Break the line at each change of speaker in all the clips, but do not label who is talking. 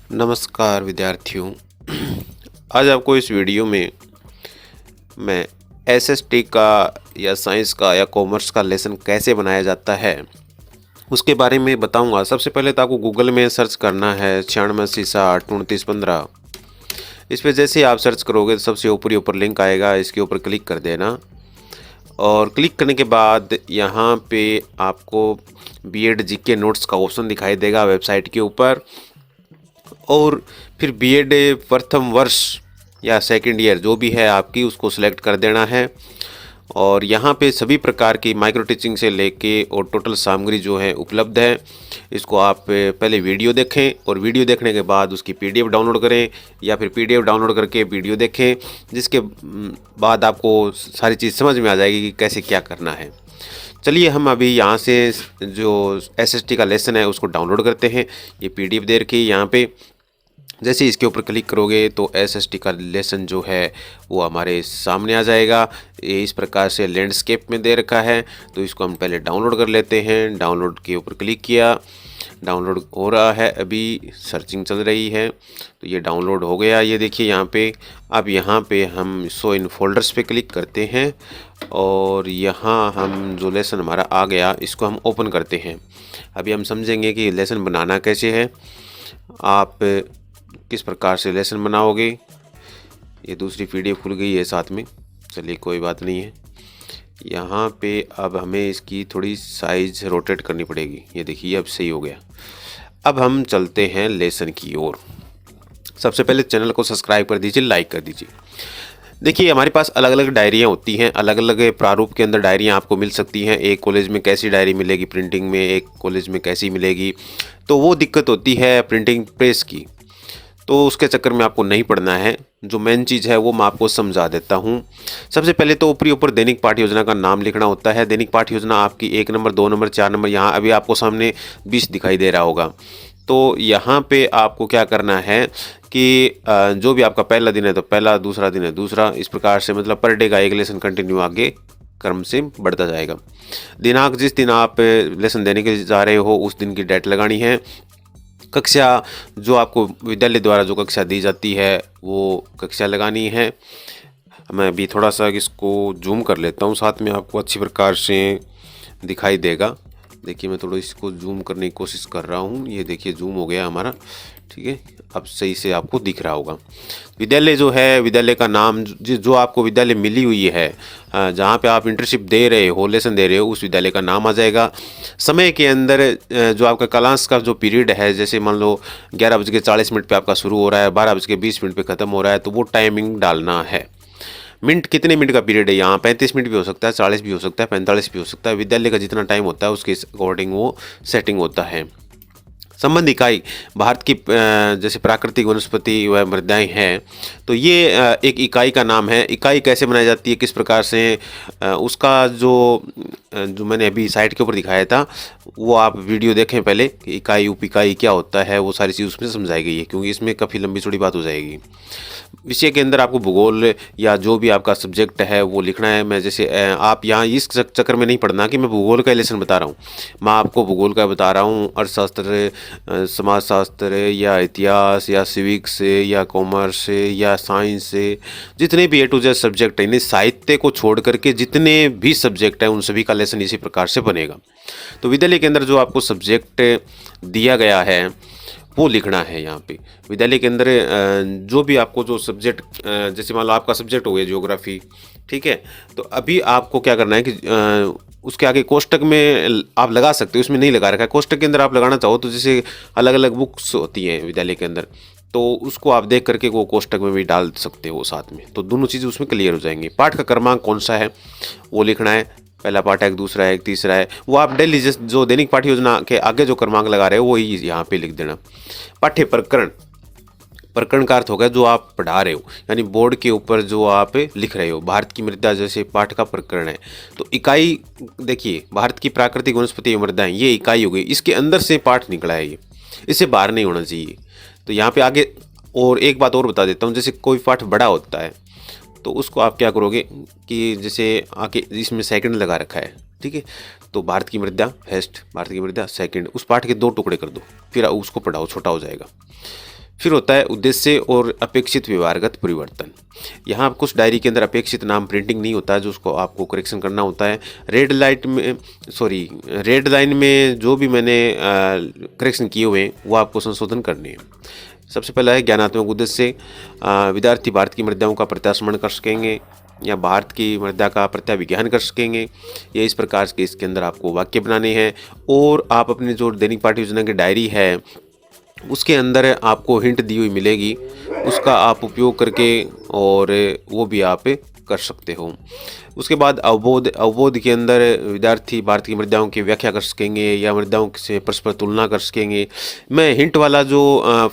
नमस्कार विद्यार्थियों। आज आपको इस वीडियो में मैं एसएसटी का या साइंस का या कॉमर्स का लेसन कैसे बनाया जाता है उसके बारे में बताऊंगा। सबसे पहले तो आपको गूगल में सर्च करना है 9680 2915। इस पे जैसे ही आप सर्च करोगे तो सबसे ऊपर लिंक आएगा, इसके ऊपर क्लिक कर देना। और क्लिक करने के बाद यहाँ पे आपको बीएड जीके नोट्स का ऑप्शन दिखाई देगा वेबसाइट के ऊपर। और फिर बीएड प्रथम वर्ष या सेकंड ईयर जो भी है आपकी, उसको सिलेक्ट कर देना है। और यहाँ पे सभी प्रकार की माइक्रो टीचिंग से लेके और टोटल सामग्री जो है उपलब्ध है। इसको आप पहले वीडियो देखें और वीडियो देखने के बाद उसकी पीडीएफ डाउनलोड करें या फिर पीडीएफ डाउनलोड करके वीडियो देखें, जिसके बाद आपको सारी चीज़ समझ में आ जाएगी कि कैसे क्या करना है। चलिए हम अभी यहाँ से जो एसएसटी का लेसन है उसको डाउनलोड करते हैं। ये पीडीएफ दे रखी है यहाँ पे। जैसे इसके ऊपर क्लिक करोगे तो एसएसटी का लेसन जो है वो हमारे सामने आ जाएगा। ये इस प्रकार से लैंडस्केप में दे रखा है, तो इसको हम पहले डाउनलोड कर लेते हैं। डाउनलोड के ऊपर क्लिक किया, डाउनलोड हो रहा है, अभी सर्चिंग चल रही है। तो ये डाउनलोड हो गया, ये देखिए यहाँ पे। अब यहाँ पे हम शो इन फोल्डर्स पे क्लिक करते हैं और यहाँ हम जो लेसन हमारा आ गया इसको हम ओपन करते हैं। अभी हम समझेंगे कि लेसन बनाना कैसे है, आप किस प्रकार से लेसन बनाओगे। ये दूसरी पीडीएफ खुल गई है साथ में, चलिए कोई बात नहीं है। यहाँ पे अब हमें इसकी थोड़ी साइज रोटेट करनी पड़ेगी। ये देखिए अब सही हो गया। अब हम चलते हैं लेसन की ओर। सबसे पहले चैनल को सब्सक्राइब कर दीजिए, लाइक कर दीजिए। देखिए हमारे पास अलग अलग डायरियाँ होती हैं, अलग अलग प्रारूप के अंदर डायरियाँ आपको मिल सकती हैं। एक कॉलेज में कैसी डायरी मिलेगी प्रिंटिंग में, एक कॉलेज में कैसी मिलेगी, तो वो दिक्कत होती है प्रिंटिंग प्रेस की। तो उसके चक्कर में आपको नहीं पढ़ना है। जो मेन चीज़ है वो मैं आपको समझा देता हूँ। सबसे पहले तो ऊपर दैनिक पाठ्य योजना का नाम लिखना होता है। दैनिक पाठ्य योजना आपकी 1 नंबर 2 नंबर 4 नंबर, यहाँ अभी आपको सामने 20 दिखाई दे रहा होगा। तो यहाँ पे आपको क्या करना है कि जो भी आपका पहला दिन है तो पहला, दूसरा दिन है दूसरा, इस प्रकार से मतलब पर डे का एक लेसन कंटिन्यू आगे क्रम से बढ़ता जाएगा। दिनांक जिस दिन आप लेसन देने के जा रहे हो उस दिन की डेट लगानी है। कक्षा जो आपको विद्यालय द्वारा जो कक्षा दी जाती है वो कक्षा लगानी है। मैं अभी थोड़ा सा इसको जूम कर लेता हूँ, साथ में आपको अच्छी प्रकार से दिखाई देगा। देखिए मैं थोड़ा इसको जूम करने की कोशिश कर रहा हूँ। ये देखिए जूम हो गया हमारा, ठीक है। अब सही से आपको दिख रहा होगा। विद्यालय जो है, विद्यालय का नाम जो आपको विद्यालय मिली हुई है, जहाँ पे आप इंटर्नशिप दे रहे हो, लेसन दे रहे हो, उस विद्यालय का नाम आ जाएगा। समय के अंदर जो आपका क्लास का जो पीरियड है, जैसे मान लो 11:40 पे आपका शुरू हो रहा है, 12:20 पे ख़त्म हो रहा है, तो वो टाइमिंग डालना है। मिनट कितने मिनट का पीरियड है, यहाँ 35 मिनट भी हो सकता है, 40 भी हो सकता है, 45 भी हो सकता है। विद्यालय का जितना टाइम होता है उसके अकॉर्डिंग वो सेटिंग होता है। संबंध इकाई भारत की जैसे प्राकृतिक वनस्पति व मृदाएं हैं, तो ये एक इकाई का नाम है। इकाई कैसे बनाई जाती है, किस प्रकार से, उसका जो मैंने अभी साइट के ऊपर दिखाया था वो आप वीडियो देखें पहले कि इकाई उप इकाई क्या होता है, वो सारी चीज़ उसमें समझाई गई है, क्योंकि इसमें काफ़ी लंबी चौड़ी बात हो जाएगी। विषय के अंदर आपको भूगोल या जो भी आपका सब्जेक्ट है वो लिखना है। मैं जैसे आप यहाँ इस चक्कर में नहीं पढ़ना कि मैं भूगोल का लेसन बता रहा हूँ, मैं आपको भूगोल का बता रहा हूँ। अर्थशास्त्र, समाजशास्त्र या इतिहास या सिविक्स या कॉमर्स या साइंस से, जितने भी A to Z सब्जेक्ट हैं, इन्हें साहित्य को छोड़ करके जितने भी सब्जेक्ट हैं उन सभी का लेसन इसी प्रकार से बनेगा। तो विद्यालय के अंदर जो आपको सब्जेक्ट दिया गया है वो लिखना है यहाँ पे। विद्यालय के अंदर जो भी आपको जो सब्जेक्ट, जैसे मान लो आपका सब्जेक्ट हो गया ज्योग्राफी, ठीक है, तो अभी आपको क्या करना है कि उसके आगे कोष्टक में आप लगा सकते हो, उसमें नहीं लगा रखा है। कोष्टक के अंदर आप लगाना चाहो तो जैसे अलग अलग बुक्स होती हैं विद्यालय के अंदर, तो उसको आप देख करके वो कोष्टक में भी डाल सकते हो साथ में, तो दोनों चीज़ें उसमें क्लियर हो जाएंगी। पाठ का क्रमांक कौन सा है वो लिखना है, पहला पाठ है, दूसरा है, तीसरा है, वो आप डेली जो दैनिक पाठ्य योजना के आगे जो क्रमांक लगा रहे हो वही यहाँ पे लिख देना। पाठ्य प्रकरण, प्रकरण का अर्थ होगा जो आप पढ़ा रहे हो, यानी बोर्ड के ऊपर जो आप लिख रहे हो। भारत की मृदा जैसे पाठ का प्रकरण है, तो इकाई देखिए भारत की प्राकृतिक वनस्पति मृदाएं, ये इकाई हो गई, इसके अंदर से पाठ निकला है, ये इससे बाहर नहीं होना चाहिए। तो यहाँ पे आगे और एक बात और बता देता हूँ, जैसे कोई पाठ बड़ा होता है तो उसको आप क्या करोगे कि जैसे आके इसमें सेकंड लगा रखा है, ठीक है, तो भारत की मृदा फर्स्ट, भारत की मृदा सेकंड, उस पाठ के 2 टुकड़े कर दो, फिर उसको पढ़ाओ, छोटा हो जाएगा। फिर होता है उद्देश्य और अपेक्षित व्यवहारगत परिवर्तन। यहाँ कुछ डायरी के अंदर अपेक्षित नाम प्रिंटिंग नहीं होता है, जो उसको आपको करेक्शन करना होता है। रेड लाइन में जो भी मैंने करेक्शन किए हुए हैं वो आपको संशोधन करने हैं। सबसे पहला है ज्ञानात्मक उद्देश्य। विद्यार्थी भारत की मृदाओं का प्रत्यास्मरण कर सकेंगे या भारत की मृदा का प्रत्याविज्ञान कर सकेंगे। ये इस प्रकार के इसके अंदर आपको वाक्य बनाने हैं। और आप अपने जो दैनिक पाठ्य योजना की डायरी है उसके अंदर आपको हिंट दी हुई मिलेगी, उसका आप उपयोग करके और वो भी आप कर सकते हो। उसके बाद अवबोध के अंदर विद्यार्थी भारत की मृदाओं की व्याख्या कर सकेंगे या मृदाओं से परस्पर तुलना कर सकेंगे। मैं हिंट वाला जो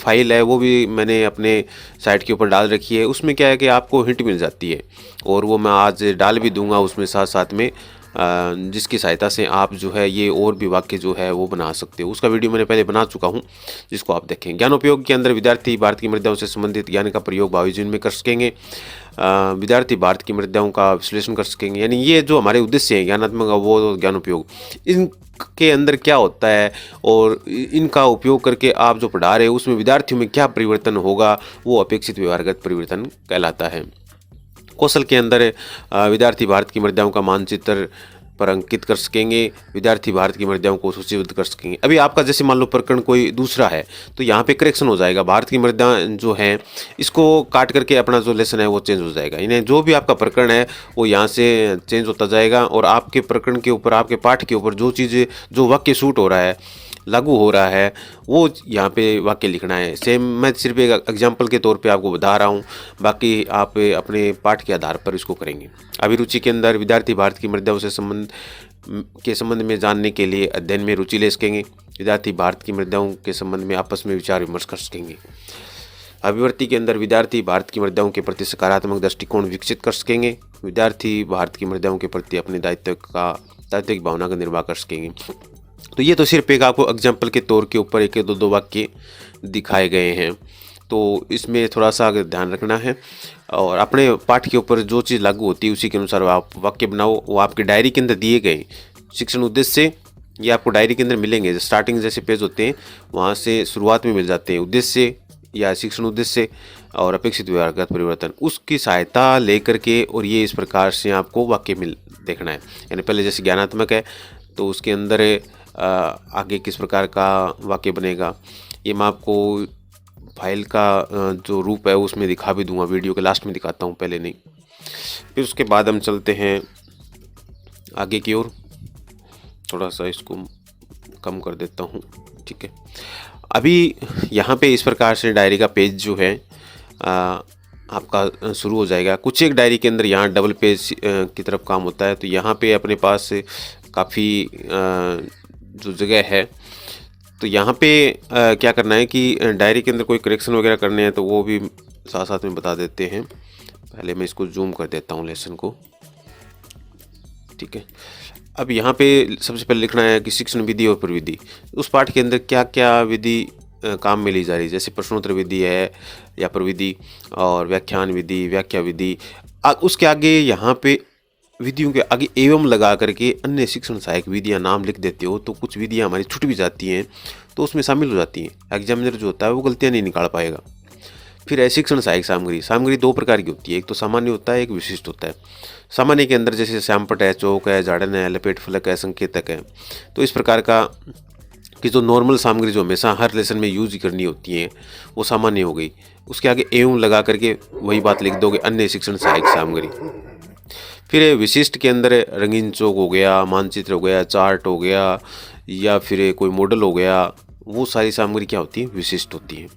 फाइल है वो भी मैंने अपने साइट के ऊपर डाल रखी है। उसमें क्या है कि आपको हिंट मिल जाती है और वो मैं आज डाल भी दूंगा उसमें साथ साथ में, जिसकी सहायता से आप जो है ये और भी वाक्य जो है वो बना सकते हो। उसका वीडियो मैंने पहले बना चुका हूँ, जिसको आप देखें। ज्ञान उपयोग के अंदर विद्यार्थी भारत की मृदाओं से संबंधित ज्ञान का प्रयोग भावी जीवन में कर सकेंगे। विद्यार्थी भारत की मृदाओं का विश्लेषण कर सकेंगे। यानी ये जो हमारे उद्देश्य हैं, ज्ञानात्मक अवबोध और ज्ञान उपयोग, इनके अंदर क्या होता है और इनका उपयोग करके आप जो पढ़ा रहे हो उसमें विद्यार्थियों में क्या परिवर्तन होगा, वो अपेक्षित व्यवहारगत परिवर्तन कहलाता है। कौशल के अंदर विद्यार्थी भारत की मृदाओं का मानचित्र पर अंकित कर सकेंगे, विद्यार्थी भारत की मृदाओं को सूचीबद्ध कर सकेंगे। अभी आपका जैसे मान लो प्रकरण कोई दूसरा है तो यहाँ पे करेक्शन हो जाएगा। भारत की मृदा जो है इसको काट करके अपना जो लेसन है वो चेंज हो जाएगा। यानी जो भी आपका प्रकरण है वो यहाँ से चेंज होता जाएगा और आपके प्रकरण के ऊपर, आपके पाठ के ऊपर जो चीज़ें, जो वाक्य सूट हो रहा है, लागू हो रहा है, वो यहाँ पे वाक्य लिखना है। सेम मैं सिर्फ एक एग्जांपल के तौर पे आपको बता रहा हूँ, बाकी आप अपने पाठ के आधार पर इसको करेंगे। अभिरुचि के अंदर विद्यार्थी भारत की मृदाओं से संबंध में जानने के लिए अध्ययन में रुचि ले सकेंगे। विद्यार्थी भारत की मृदाओं के संबंध में आपस में विचार विमर्श कर सकेंगे। अभिवृत्ति के अंदर विद्यार्थी भारत की मृदाओं के प्रति सकारात्मक दृष्टिकोण विकसित कर सकेंगे। विद्यार्थी भारत की मृदाओं के प्रति अपने दायित्व की भावना का निर्वाह कर सकेंगे। तो ये तो सिर्फ एक आपको एग्जाम्पल के तौर के ऊपर एक दो वाक्य दिखाए गए हैं, तो इसमें थोड़ा सा ध्यान रखना है और अपने पाठ के ऊपर जो चीज़ लागू होती है उसी के अनुसार आप वाक्य बनाओ। वो आपके डायरी के अंदर दिए गए शिक्षण उद्देश्य ये आपको डायरी के अंदर मिलेंगे। स्टार्टिंग जैसे पेज होते हैं वहाँ से शुरुआत में मिल जाते हैं उद्देश्य या शिक्षण उद्देश्य और अपेक्षित व्यवहारगत परिवर्तन, उसकी सहायता लेकर के और ये इस प्रकार से आपको वाक्य देखना है। यानी पहले जैसे ज्ञानात्मक है तो उसके अंदर आगे किस प्रकार का वाक्य बनेगा ये मैं आपको फाइल का जो रूप है उसमें दिखा भी दूंगा, वीडियो के लास्ट में दिखाता हूँ, पहले नहीं। फिर उसके बाद हम चलते हैं आगे की ओर। थोड़ा सा इसको कम कर देता हूँ, ठीक है। अभी यहाँ पे इस प्रकार से डायरी का पेज जो है आपका शुरू हो जाएगा। कुछ एक डायरी के अंदर यहाँ डबल पेज की तरफ काम होता है, तो यहाँ पे अपने पास काफ़ी जो जगह है, तो यहाँ पे क्या करना है कि डायरी के अंदर कोई करेक्शन वगैरह करने हैं तो वो भी साथ साथ में बता देते हैं। पहले मैं इसको जूम कर देता हूँ लेसन को, ठीक है। अब यहाँ पे सबसे पहले लिखना है कि शिक्षण विधि और प्रविधि, उस पाठ के अंदर क्या क्या विधि काम में ली जा रही है। जैसे प्रश्नोत्तर विधि है या प्रविधि, और व्याख्यान विधि, व्याख्या विधि। उसके आगे यहाँ पे विधियों के आगे एवं लगा करके अन्य शिक्षण सहायक विधियाँ नाम लिख देते हो तो कुछ विधियाँ हमारी छूट भी जाती हैं तो उसमें शामिल हो जाती हैं। एग्जामिनर जो होता है वो गलतियाँ नहीं निकाल पाएगा। फिर है शिक्षण सहायक सामग्री। सामग्री दो प्रकार की होती है, एक तो सामान्य होता है, एक विशिष्ट होता है। सामान्य के अंदर जैसे श्यामपट है, चौक है, झाड़न है, लपेट फलक है, संकेतक है। तो इस प्रकार का कि जो नॉर्मल सामग्री जो हमेशा हर लेसन में यूज करनी होती है वो सामान्य हो गई। उसके आगे एवं लगा करके वही बात लिख दोगे, अन्य शिक्षण सहायक सामग्री। फिर विशिष्ट के अंदर रंगीन चौक हो गया, मानचित्र हो गया, चार्ट हो गया, या फिर कोई मॉडल हो गया, वो सारी सामग्री क्या होती है, विशिष्ट होती है।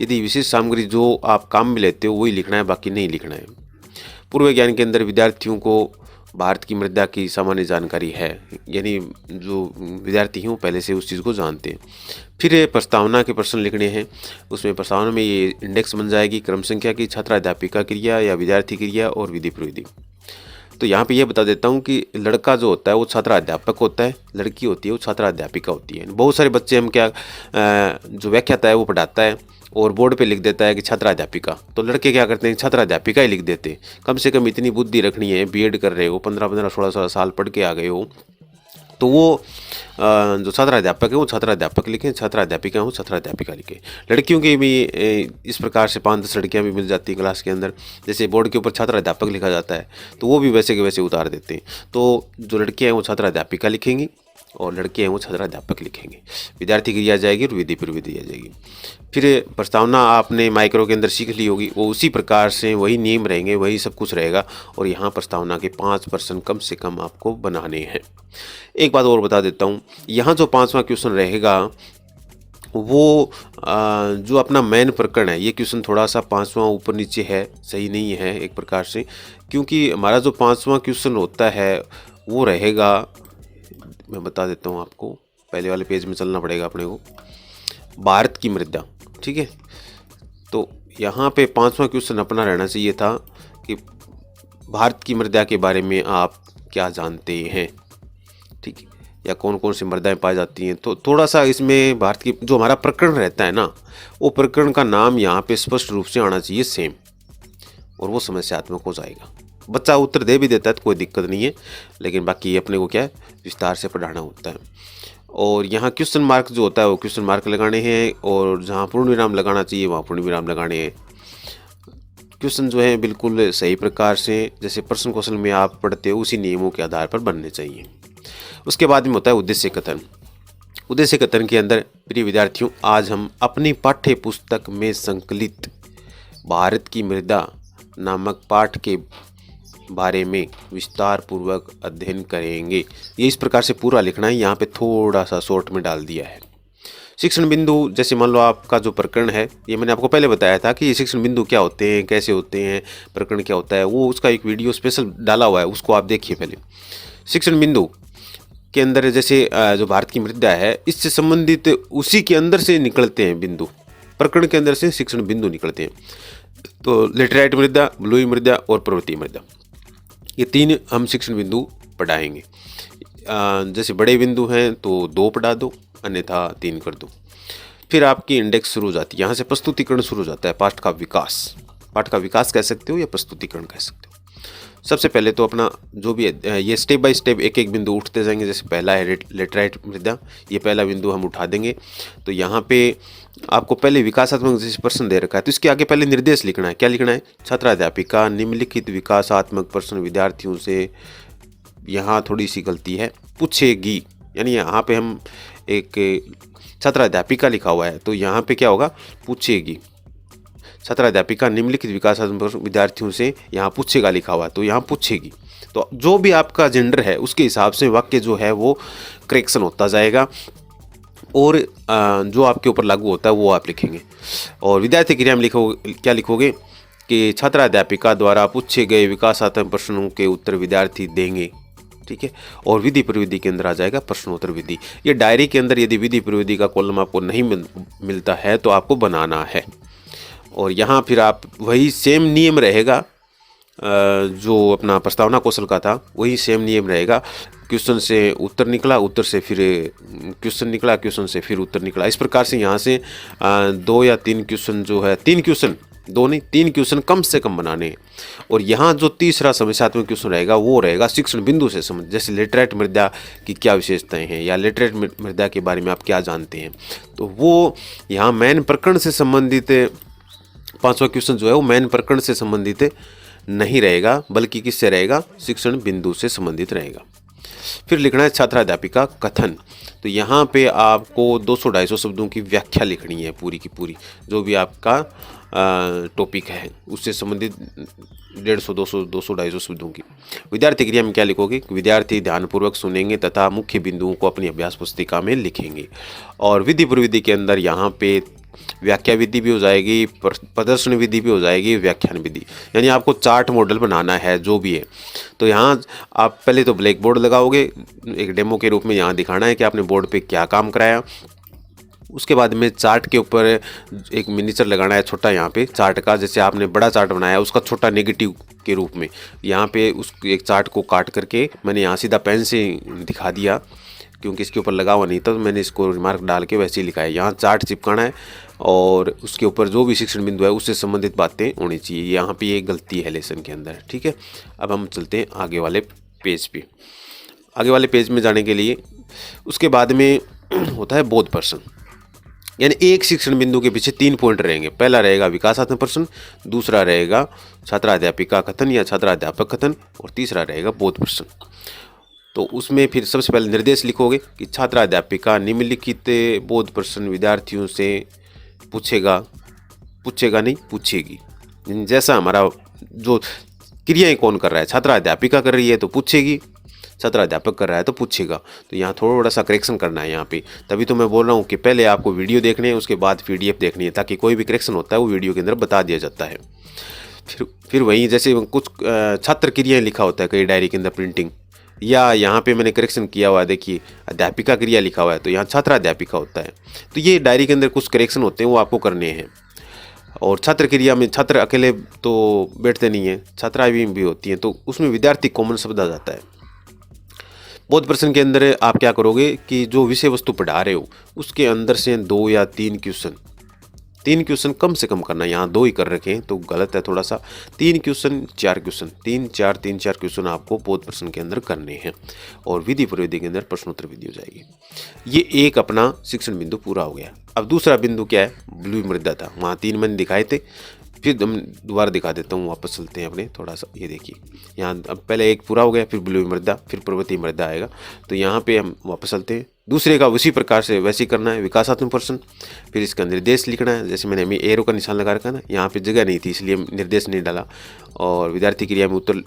यदि विशिष्ट सामग्री जो आप काम में लेते हो वही लिखना है, बाकी नहीं लिखना है। पूर्व ज्ञान के अंदर विद्यार्थियों को भारत की मृदा की सामान्य जानकारी है, यानी जो विद्यार्थी हैं वो पहले से उस चीज़ को जानते हैं। फिर प्रस्तावना के प्रश्न लिखने हैं, उसमें प्रस्तावना में ये इंडेक्स बन जाएगी क्रम संख्या की, छात्राध्यापिका क्रिया या विद्यार्थी क्रिया और विधि प्रविधि। तो यहाँ पे ये बता देता हूँ कि लड़का जो होता है वो छात्राध्यापक होता है, लड़की होती है वो छात्राध्यापिका होती है। बहुत सारे बच्चे हम क्या जो व्याख्याता है वो पढ़ाता है और बोर्ड पे लिख देता है कि छात्राध्यापिका, तो लड़के क्या करते हैं छात्राध्यापिका ही लिख देते हैं। कम से कम इतनी बुद्धि रखनी है, बीएड कर रहे हो, 15-16 साल पढ़ के आ गए हो तो वो जो छात्राध्यापक है वो छात्राध्यापक लिखें, छात्राध्यापिका हो छात्राध्यापिका लिखें। लड़कियों की भी इस प्रकार से 5-10 लड़कियाँ भी मिल जाती हैं क्लास के अंदर। जैसे बोर्ड के ऊपर छात्राध्यापक लिखा जाता है तो वो भी वैसे के वैसे उतार देते हैं। तो जो लड़कियाँ हैं वो छात्राध्यापिका लिखेंगी और लड़के हैं वो छात्राध्यापक लिखेंगे। विद्यार्थी क्रिया आ जाएगी और विधि प्रविधि आ जाएगी। फिर प्रस्तावना आपने माइक्रो के अंदर सीख ली होगी, वो उसी प्रकार से वही नियम रहेंगे, वही सब कुछ रहेगा। और यहाँ प्रस्तावना के 5% कम से कम आपको बनाने हैं। एक बात और बता देता हूँ, यहाँ जो 5वां क्वेश्चन रहेगा वो जो अपना मेन प्रकरण है, ये क्वेश्चन थोड़ा सा 5वां ऊपर नीचे है, सही नहीं है एक प्रकार से, क्योंकि हमारा जो 5वां क्वेश्चन होता है वो रहेगा, मैं बता देता हूँ आपको, पहले वाले पेज में चलना पड़ेगा अपने को, भारत की मृदा। ठीक है, तो यहाँ पे 5वां क्वेश्चन अपना रहना चाहिए था कि भारत की मृदा के बारे में आप क्या जानते हैं। ठीक है, या कौन कौन सी मृदाएं पाई जाती हैं। तो थोड़ा सा इसमें भारत की जो हमारा प्रकरण रहता है ना, वो प्रकरण का नाम यहाँ पे स्पष्ट रूप से आना चाहिए सेम, और वो समस्यात्मक हो जाएगा। बच्चा उत्तर दे भी देता है तो कोई दिक्कत नहीं है, लेकिन बाकी अपने को क्या है, विस्तार से पढ़ाना होता है। और यहाँ क्वेश्चन मार्क जो होता है वो क्वेश्चन मार्क लगाने हैं, और जहाँ पूर्ण विराम लगाना चाहिए वहाँ पूर्ण विराम लगाने हैं। क्वेश्चन जो है बिल्कुल सही प्रकार से जैसे प्रश्न कौशल में आप पढ़ते हो उसी नियमों के आधार पर बनने चाहिए। उसके बाद में होता है उद्देश्य कथन। उद्देश्य कथन के अंदर प्रिय विद्यार्थियों, आज हम अपनी पाठ्य पुस्तक में संकलित भारत की मृदा नामक पाठ के बारे में विस्तार पूर्वक अध्ययन करेंगे। ये इस प्रकार से पूरा लिखना है, यहाँ पे थोड़ा सा शॉर्ट में डाल दिया है। शिक्षण बिंदु, जैसे मान लो आपका जो प्रकरण है, ये मैंने आपको पहले बताया था कि ये शिक्षण बिंदु क्या होते हैं, कैसे होते हैं, प्रकरण क्या होता है, वो उसका एक वीडियो स्पेशल डाला हुआ है, उसको आप देखिए पहले। शिक्षण बिंदु के अंदर जैसे जो भारत की मृदा है, इससे संबंधित उसी के अंदर से निकलते हैं बिंदु, प्रकरण के अंदर से शिक्षण बिंदु निकलते हैं। तो लेटराइट मृदा, ब्लूई मृदा और पर्वतीय मृदा, ये 3 हम शिक्षण बिंदु पढ़ाएंगे। जैसे बड़े बिंदु हैं तो 2 पढ़ा दो, अन्यथा 3 कर दो। फिर आपकी इंडेक्स शुरू हो जाती है, यहाँ से प्रस्तुतिकरण शुरू हो जाता है, पाठ का विकास। पाठ का विकास कह सकते हो या प्रस्तुतिकरण कह सकते हो। सबसे पहले तो अपना जो भी ये स्टेप बाय स्टेप एक एक बिंदु उठते जाएंगे। जैसे पहला है लेटराइट मृदा, ये पहला बिंदु हम उठा देंगे। तो यहाँ पे आपको पहले विकासात्मक जैसे प्रश्न दे रखा है, तो इसके आगे पहले निर्देश लिखना है। क्या लिखना है? छात्राध्यापिका निम्नलिखित विकासात्मक प्रश्न विद्यार्थियों से, यहाँ थोड़ी सी गलती है, पूछेगी। यानी यहाँ पे हम एक छात्राध्यापिका लिखा हुआ है, तो यहाँ पे क्या होगा? पूछेगी। छात्राध्यापिका निम्नलिखित विकासात्मक विद्यार्थियों से, यहाँ पूछेगा लिखा हुआ है, तो यहाँ पूछेगी। तो जो भी आपका जेंडर है उसके हिसाब से वाक्य जो है वो करेक्शन होता जाएगा, और जो आपके ऊपर लागू होता है वो आप लिखेंगे। और विद्यार्थी क्रिया में लिखोगे, क्या लिखोगे कि छात्राध्यापिका द्वारा पूछे गए विकासात्मक प्रश्नों के उत्तर विद्यार्थी देंगे। ठीक है, और विधि प्रविधि के अंदर आ जाएगा प्रश्नोत्तर विधि। ये डायरी के अंदर यदि विधि प्रविधि का कॉलम आपको नहीं मिलता है तो आपको बनाना है। और यहाँ फिर आप वही सेम नियम रहेगा जो अपना प्रस्तावना कौशल का था, वही सेम नियम रहेगा। क्वेश्चन से उत्तर निकला, उत्तर से फिर क्वेश्चन निकला, क्वेश्चन से फिर उत्तर निकला। इस प्रकार से यहाँ से 2 या 3 क्वेश्चन जो है, 3 क्वेश्चन, 2 नहीं 3 क्वेश्चन कम से कम बनाने हैं। और यहाँ जो तीसरा समस्यात्मक क्वेश्चन रहेगा वो रहेगा शिक्षण बिंदु से संबंधित। जैसे लेटराइट मृदा की क्या विशेषताएं हैं, या लेटराइट मृदा के बारे में आप क्या जानते हैं, तो वो यहाँ मेन प्रकरण से संबंधित 5वां क्वेश्चन जो है वो मेन प्रकरण से संबंधित नहीं रहेगा, बल्कि किससे रहेगा? शिक्षण बिंदु से संबंधित रहेगा। फिर लिखना है छात्राध्यापिका कथन। तो यहाँ पे आपको 200-250 शब्दों की व्याख्या लिखनी है, पूरी की पूरी, जो भी आपका टॉपिक है उससे संबंधित 150-200-250 शब्दों की। विद्यार्थी क्रिया में क्या लिखोगे? विद्यार्थी ध्यानपूर्वक सुनेंगे तथा मुख्य बिंदुओं को अपनी अभ्यास पुस्तिका में लिखेंगे। और विधि प्रविधि के अंदर यहाँ पे व्याख्या विधि भी हो जाएगी, प्रदर्शन विधि भी हो जाएगी, व्याख्यान विधि। यानी आपको चार्ट मॉडल बनाना है जो भी है। तो यहाँ आप पहले तो ब्लैक बोर्ड लगाओगे, एक डेमो के रूप में यहाँ दिखाना है कि आपने बोर्ड पे क्या काम कराया। उसके बाद में चार्ट के ऊपर एक मिनीचर लगाना है छोटा, यहाँ पे चार्ट का, जैसे आपने बड़ा चार्ट बनाया उसका छोटा नेगेटिव के रूप में यहाँ पे उस एक चार्ट को काट करके मैंने यहाँ सीधा पेन से दिखा दिया, क्योंकि इसके ऊपर लगा हुआ नहीं था, तो मैंने इसको रिमार्क डाल के वैसे ही लिखा है। यहाँ चार्ट चिपकाना है और उसके ऊपर जो भी शिक्षण बिंदु है उससे संबंधित बातें होनी चाहिए। यहाँ पे ये गलती है लेसन के अंदर। ठीक है, अब हम चलते हैं आगे वाले पेज पे। आगे वाले पेज में जाने के लिए उसके बाद में होता है बोध प्रश्न, यानी एक शिक्षण बिंदु के पीछे 3 पॉइंट रहेंगे। पहला रहेगा विकासात्मक प्रश्न, दूसरा रहेगा छात्राध्यापिका कथन या छात्राध्यापक कथन, और तीसरा रहेगा बोध प्रश्न। तो उसमें फिर सबसे पहले निर्देश लिखोगे कि छात्राध्यापिका निम्नलिखित बोध प्रश्न विद्यार्थियों से पूछेगा नहीं पूछेगी। जैसा हमारा जो क्रियाएं कौन कर रहा है, छात्राध्यापिका कर रही है तो पूछेगी, छात्राध्यापक कर रहा है तो पूछेगा। तो यहाँ थोड़ा सा करेक्शन करना है यहाँ पे, तभी तो मैं बोल रहा हूँ कि पहले आपको वीडियो देखनी है, उसके बाद PDF देखनी है, ताकि कोई भी करेक्शन होता है वो वीडियो के अंदर बता दिया जाता है। फिर वहीं जैसे कुछ छात्र क्रियाएं लिखा होता है कई डायरी के अंदर प्रिंटिंग, या यहाँ पे मैंने करेक्शन किया हुआ है, देखिए अध्यापिका क्रिया लिखा हुआ है तो यहाँ छात्राध्यापिका होता है। तो ये डायरी के अंदर कुछ करेक्शन होते हैं वो आपको करने हैं। और छात्र क्रिया में छात्र अकेले तो बैठते नहीं हैं, छात्राएं भी होती हैं, तो उसमें विद्यार्थी कॉमन शब्द आ जाता है। बोध प्रश्न के अंदर आप क्या करोगे कि जो विषय वस्तु पढ़ा रहे हो उसके अंदर से 2 या 3 क्वेश्चन कम से कम करना। यहाँ 2 ही कर रखे हैं तो गलत है थोड़ा सा। 3 क्वेश्चन 4 क्वेश्चन 3-4 क्वेश्चन आपको बोध प्रश्न के अंदर करने हैं, और विधि प्रविधि के अंदर प्रश्नोत्तर विधि हो जाएगी। ये एक अपना शिक्षण बिंदु पूरा हो गया। अब दूसरा बिंदु क्या है, ब्लू मृदा था, वहाँ 3 मैंने दिखाए थे, फिर हम दोबारा दिखा देता हूँ, वापस चलते हैं अपने थोड़ा सा। ये देखिए यहाँ अब पहले एक पूरा हो गया, फिर ब्लू मृदा, फिर पर्वतीय मृदा आएगा। तो यहाँ पे हम वापस चलते हैं। दूसरे का उसी प्रकार से वैसे ही करना है, विकासात्मक प्रश्न, फिर इसका निर्देश लिखना है। जैसे मैंने अभी एरो का निशान लगा रखा है ना, यहाँ पे जगह नहीं थी इसलिए निर्देश नहीं डाला। और विद्यार्थी क्रिया में उत्तर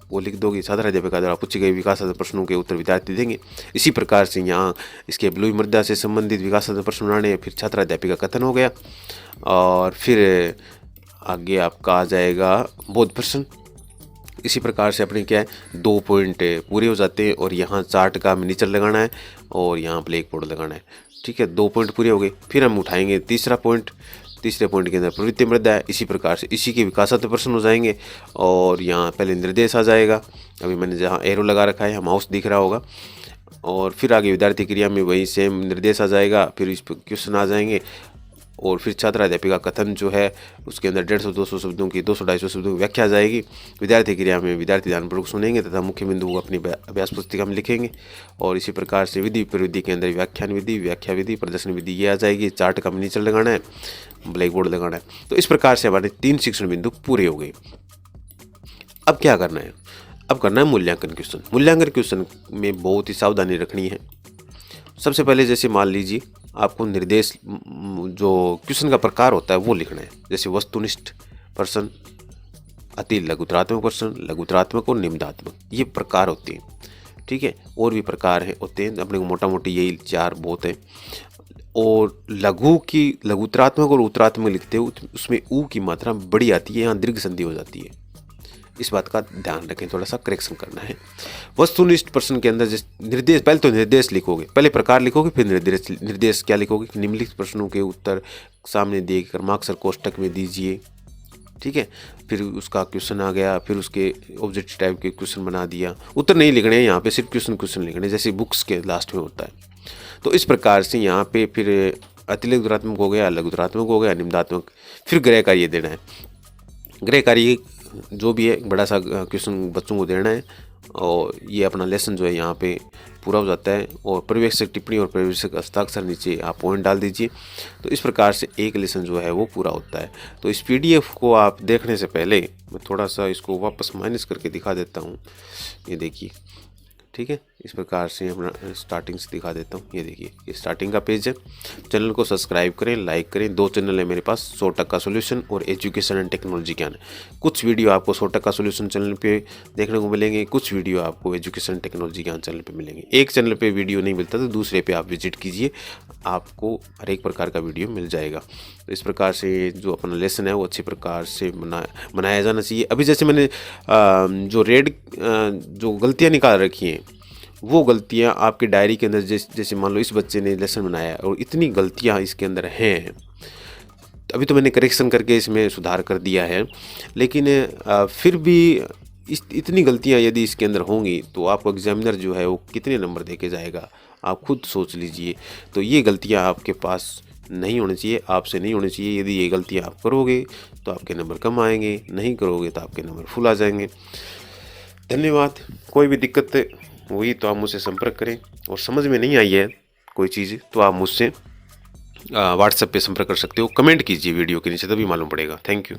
वो लिख दोगे, छात्राध्यापिका द्वारा पूछे गए विकासात्मक प्रश्नों के उत्तर विद्यार्थी देंगे। इसी प्रकार से यहाँ इसके ब्लू मृदा से संबंधित विकासात्मक प्रश्न बनाने, फिर छात्राध्यापिका कथन हो गया, और फिर आगे आपका आ जाएगा बोध प्रश्न। इसी प्रकार से अपने क्या है 2 पॉइंट पूरे हो जाते हैं, और यहाँ चार्ट का मिनीचर लगाना है और यहाँ ब्लैक बोर्ड लगाना है। ठीक है, 2 पॉइंट पूरे हो गए। फिर हम उठाएंगे तीसरे पॉइंट के अंदर प्रवृत्ति मृदा है। इसी प्रकार से इसी के विकासात्मक प्रश्न हो जाएंगे, और यहाँ पहले निर्देश आ जाएगा। अभी मैंने जहाँ एरो लगा रखा है माउस दिख रहा होगा, और फिर आगे विद्यार्थी क्रिया में वही सेम निर्देश आ जाएगा, फिर इस पर क्वेश्चन आ जाएंगे, और फिर छात्राध्यापिका कथन जो है उसके अंदर 150-200 शब्दों की 200-250 शब्दों की व्याख्या आ जाएगी। विद्यार्थी क्रिया में विद्यार्थी ध्यानपूर्वक सुनेंगे तथा मुख्य बिंदु को अपनी अभ्यास पुस्तिका में लिखेंगे। और इसी प्रकार से विधि प्रविधि के अंदर व्याख्यान विधि, व्याख्या विधि, प्रदर्शन विधि ये आ जाएगी। चार्ट का मिनीचर लगाना है, ब्लैक बोर्ड लगाना है। तो इस प्रकार से हमारे 3 शिक्षण बिंदु पूरे हो गए। अब क्या करना है, अब करना है मूल्यांकन क्वेश्चन। मूल्यांकन क्वेश्चन में बहुत ही सावधानी रखनी है। सबसे पहले जैसे मान लीजिए आपको निर्देश जो क्वेश्चन का प्रकार होता है वो लिखना है। जैसे वस्तुनिष्ठ प्रश्न, अति लघुतरात्मक प्रश्न, लघुतरात्मक और निम्नात्मक, ये प्रकार होते हैं। ठीक है, और भी प्रकार होते हैं, अपने को मोटा मोटी यही 4 बहुत हैं। और लघुतरात्मक और उत्तरात्मक लिखते हो उसमें ऊ की मात्रा बड़ी आती है, यहाँ दीर्घ संधि हो जाती है। इस बात का ध्यान रखें, थोड़ा सा करेक्शन करना है। वस्तुनिष्ठ प्रश्न के अंदर निर्देश, पहले तो निर्देश लिखोगे, पहले प्रकार लिखोगे, फिर निर्देश क्या लिखोगे, निम्नलिखित प्रश्नों के उत्तर सामने देकर मार्क्सर कोष्टक में दीजिए। ठीक है, फिर उसका क्वेश्चन आ गया, फिर उसके ऑब्जेक्टिव टाइप के क्वेश्चन बना दिया। उत्तर नहीं लिखने हैं यहाँ पे, सिर्फ क्वेश्चन लिखने, जैसे बुक्स के लास्ट में होता है। तो इस प्रकार से यहाँ पे फिर अति लघुतरात्मक हो गया, लघुतरात्मक हो गया, निम्नात्मक, फिर गृह कार्य देना है। गृह कार्य जो भी है बड़ा सा क्वेश्चन बच्चों को देना है, और ये अपना लेसन जो है यहाँ पे पूरा हो जाता है। और पर्यवेक्षक टिप्पणी और पर्यवेक्षक हस्ताक्षर नीचे आप पॉइंट डाल दीजिए। तो इस प्रकार से एक लेसन जो है वो पूरा होता है। तो इस PDF को आप देखने से पहले मैं थोड़ा सा इसको वापस माइनस करके दिखा देता हूँ। ये देखिए, ठीक है, इस प्रकार से अपना स्टार्टिंग से दिखा देता हूँ। ये देखिए, ये स्टार्टिंग का पेज है। चैनल को सब्सक्राइब करें, लाइक करें। 2 चैनल है मेरे पास, 100% सॉल्यूशन और एजुकेशन एंड टेक्नोलॉजी ज्ञान। कुछ वीडियो आपको 100% सॉल्यूशन चैनल पे देखने को मिलेंगे, कुछ वीडियो आपको एजुकेशन टेक्नोलॉजी ज्ञान चैनल पे मिलेंगे। एक चैनल पे वीडियो नहीं मिलता तो दूसरे पे आप विजिट कीजिए, आपको हर एक प्रकार का वीडियो मिल जाएगा। तो इस प्रकार से जो अपना लेसन है वो अच्छी प्रकार से बनाया जाना चाहिए। अभी जैसे मैंने जो जो गलतियाँ निकाल रखी हैं वो गलतियां आपके डायरी के अंदर, जैसे मान लो इस बच्चे ने लेसन बनाया और इतनी गलतियां इसके अंदर हैं, अभी तो मैंने करेक्शन करके इसमें सुधार कर दिया है, लेकिन फिर भी इतनी गलतियां यदि इसके अंदर होंगी तो आपको एग्जामिनर जो है वो कितने नंबर दे के जाएगा, आप खुद सोच लीजिए। तो ये गलतियां आपके पास नहीं होनी चाहिए, आपसे नहीं होनी चाहिए। यदि ये गलतियां आप करोगे तो आपके नंबर कम आएंगे, नहीं करोगे तो आपके नंबर फुल आ जाएंगे। धन्यवाद। कोई भी दिक्कत हुई तो आप मुझसे संपर्क करें, और समझ में नहीं आई है कोई चीज़ तो आप मुझसे व्हाट्सएप पे संपर्क कर सकते हो, कमेंट कीजिए वीडियो के नीचे, तभी मालूम पड़ेगा। Thank you.